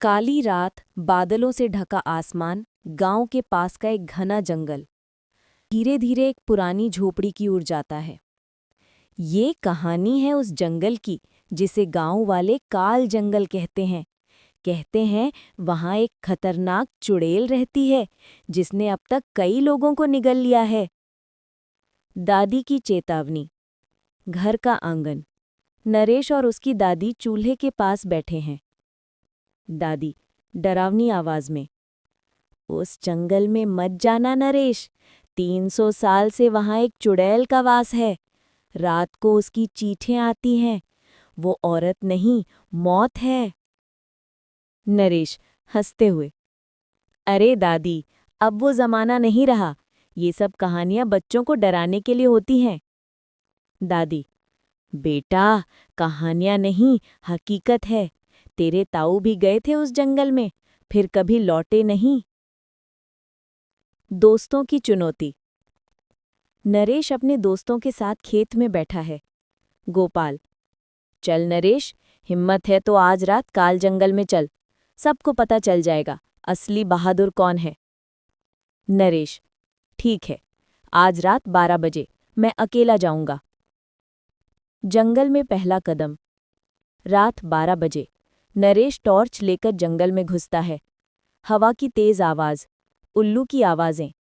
काली रात, बादलों से ढका आसमान, गांव के पास का एक घना जंगल। धीरे धीरे एक पुरानी झोपड़ी की ओर जाता है। ये कहानी है उस जंगल की जिसे गांव वाले काल जंगल कहते हैं। कहते हैं वहां एक खतरनाक चुड़ैल रहती है जिसने अब तक कई लोगों को निगल लिया है। दादी की चेतावनी। घर का आंगन। नरेश और उसकी दादी चूल्हे के पास बैठे हैं। दादी डरावनी आवाज में, उस जंगल में मत जाना नरेश। 300 साल से वहां एक चुड़ैल का वास है। रात को उसकी चीखें आती हैं। वो औरत नहीं, मौत है। नरेश हंसते हुए, अरे दादी, अब वो जमाना नहीं रहा। ये सब कहानियां बच्चों को डराने के लिए होती हैं। दादी, बेटा, कहानियां नहीं, हकीकत है। तेरे ताऊ भी गए थे उस जंगल में, फिर कभी लौटे नहीं। दोस्तों की चुनौती। नरेश अपने दोस्तों के साथ खेत में बैठा है। गोपाल, चल नरेश, हिम्मत है तो आज रात काल जंगल में चल। सबको पता चल जाएगा असली बहादुर कौन है। नरेश, ठीक है, आज रात 12 बजे मैं अकेला जाऊंगा। जंगल में पहला कदम। रात 12 बजे नरेश टॉर्च लेकर जंगल में घुसता है। हवा की तेज आवाज, उल्लू की आवाजें।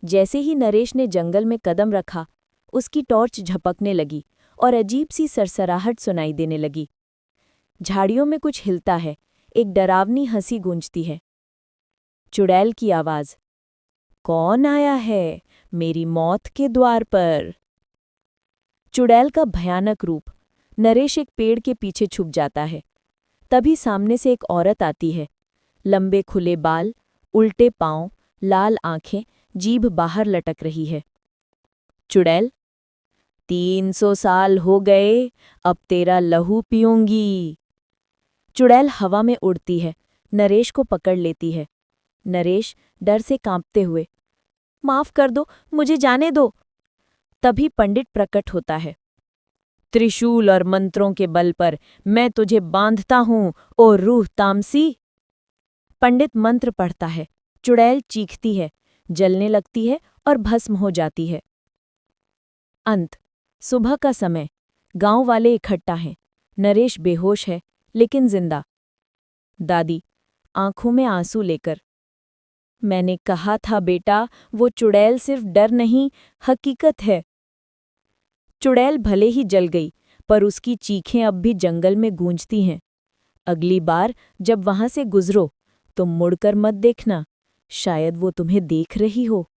जैसे ही नरेश ने जंगल में कदम रखा, उसकी टॉर्च झपकने लगी और अजीब सी सरसराहट सुनाई देने लगी। झाड़ियों में कुछ हिलता है, एक डरावनी हंसी गूंजती है। चुड़ैल की आवाज, कौन आया है मेरी मौत के द्वार पर। चुड़ैल का भयानक रूप। नरेश एक पेड़ के पीछे छुप जाता है। तभी सामने से एक औरत आती है। लंबे खुले बाल, उल्टे पांव, लाल आंखें, जीभ बाहर लटक रही है। चुड़ैल, 300 साल हो गए, अब तेरा लहू पीऊंगी। चुड़ैल हवा में उड़ती है, नरेश को पकड़ लेती है। नरेश डर से कांपते हुए, माफ कर दो, मुझे जाने दो। तभी पंडित प्रकट होता है। त्रिशूल और मंत्रों के बल पर मैं तुझे बांधता हूं, ओ रूह तामसी। पंडित मंत्र पढ़ता है। चुड़ैल चीखती है, जलने लगती है और भस्म हो जाती है। अंत। सुबह का समय। गांव वाले इकट्ठा हैं। नरेश बेहोश है, लेकिन जिंदा। दादी आंखों में आंसू लेकर, मैंने कहा था बेटा, वो चुड़ैल सिर्फ डर नहीं, हकीकत है। चुड़ैल भले ही जल गई, पर उसकी चीखें अब भी जंगल में गूंजती हैं। अगली बार जब वहां से गुजरो तो मुड़कर मत देखना, शायद वो तुम्हें देख रही हो।